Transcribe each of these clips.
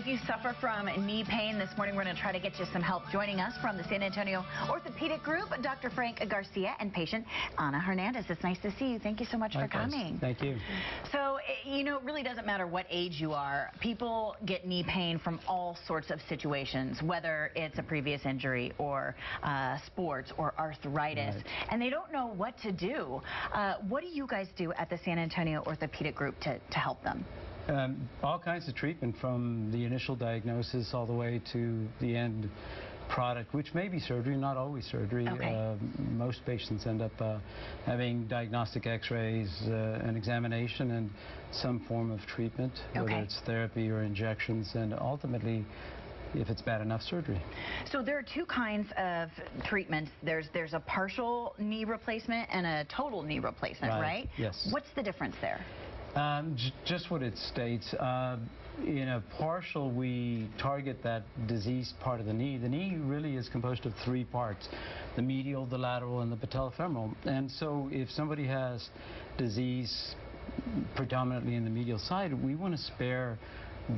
if you suffer from knee pain this morning, we're going to try to get you some help. Joining us from the San Antonio Orthopaedic Group, Dr. Frank Garcia and patient Ana Hernandez. It's nice to see you. Thank you so much for coming. Thank you. So, you know, it really doesn't matter what age you are. People get knee pain from all sorts of situations, whether it's a previous injury or sports or arthritis, and they don't know what to do. What do you guys do at the San Antonio Orthopaedic Group to help them? All kinds of treatment, from the initial diagnosis all the way to the end product, which may be surgery, not always surgery. Okay. Most patients end up having diagnostic x-rays, an examination, and some form of treatment, whether it's therapy or injections, and ultimately, if it's bad enough, surgery. So there are two kinds of treatments. There's a partial knee replacement and a total knee replacement, right? Yes. What's the difference there? Just what it states. In a partial, we target that diseased part of the knee. The knee really is composed of three parts: the medial, the lateral, and the patellofemoral. And so if somebody has disease predominantly in the medial side, we want to spare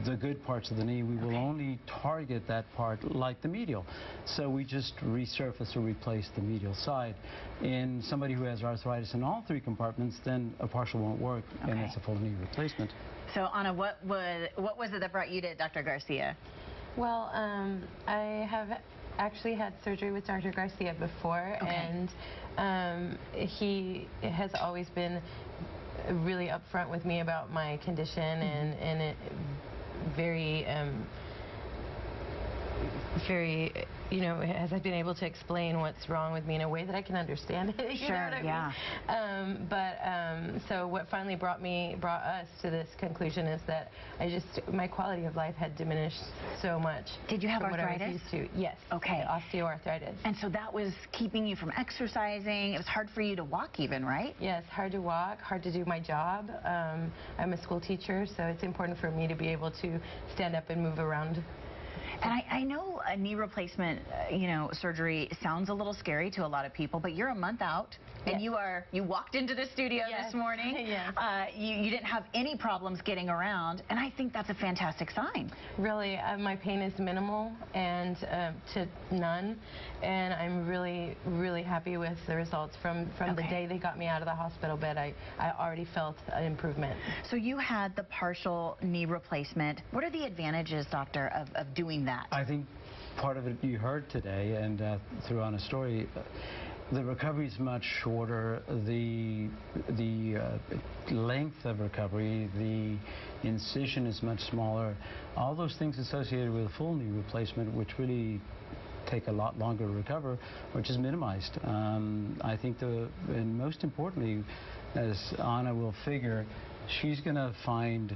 the good parts of the knee. We will only target that part like the medial. So we just resurface or replace the medial side. In somebody who has arthritis in all three compartments, then a partial won't work, and it's a full knee replacement. So Ana, what was it that brought you to Dr. Garcia? Well, I have actually had surgery with Dr. Garcia before, and he has always been really upfront with me about my condition, and it very, you know, has been able to explain what's wrong with me in a way that I can understand it. You know what I mean? So what finally brought us to this conclusion is that my quality of life had diminished so much. Did you have arthritis? What I was used to. Yes. Okay. Osteoarthritis. And so that was keeping you from exercising. It was hard for you to walk even, right? Yes, hard to walk, hard to do my job. I'm a school teacher, so it's important for me to be able to stand up and move around. And I know a knee replacement, you know, surgery sounds a little scary to a lot of people, but you're a month out, and you walked into the studio this morning. You didn't have any problems getting around, and I think that's a fantastic sign. Really, my pain is minimal and to none, and I'm really, really happy with the results. From the day they got me out of the hospital bed, I already felt an improvement. So you had the partial knee replacement. What are the advantages, doctor, of doing that? I think part of it you heard today, and through Ana's story, the recovery is much shorter. The length of recovery, the incision is much smaller. All those things associated with a full knee replacement, which really take a lot longer to recover, which is minimized. I think and most importantly, as Ana will figure, she's going to find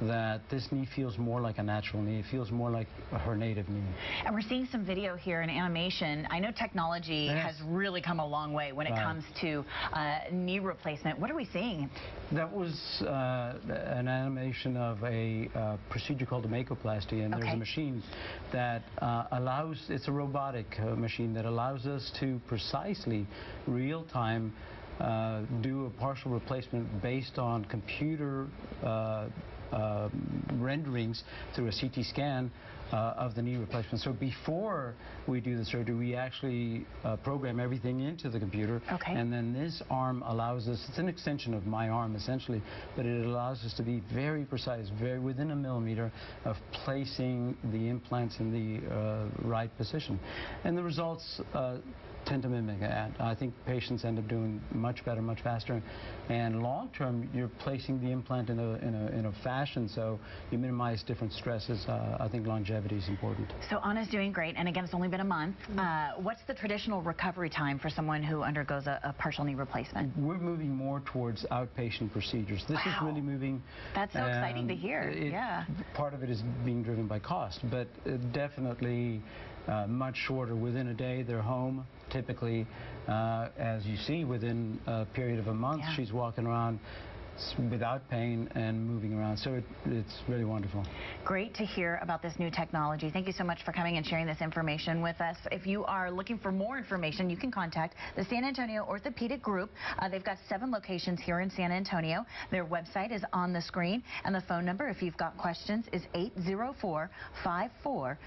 that this knee feels more like a natural knee. It feels more like her native knee. And we're seeing some video here and animation. I know technology has really come a long way when it comes to knee replacement. What are we seeing? That was an animation of a procedure called a Makoplasty, and there's a machine that it's a robotic machine that allows us to precisely, real-time, do a partial replacement based on computer renderings through a CT scan of the knee replacement. So before we do the surgery, we actually program everything into the computer, and then this arm allows us, it's an extension of my arm essentially, but it allows us to be very precise, very within a millimeter of placing the implants in the right position. And the results tend to mimic that. I think patients end up doing much better, much faster, and long term you're placing the implant in a fashion so you minimize different stresses. I think longevity is important. So Ana's doing great, and again, it's only been a month. What's the traditional recovery time for someone who undergoes a partial knee replacement? We're moving more towards outpatient procedures. This is really moving. That's so exciting to hear. Part of it is being driven by cost, but definitely much shorter. Within a day, they're home. Typically, as you see, within a period of a month, she's walking around without pain and moving around. So it's really wonderful. Great to hear about this new technology. Thank you so much for coming and sharing this information with us. If you are looking for more information, you can contact the San Antonio Orthopaedic Group. They've got 7 locations here in San Antonio. Their website is on the screen, and the phone number, if you've got questions, is 804-5400.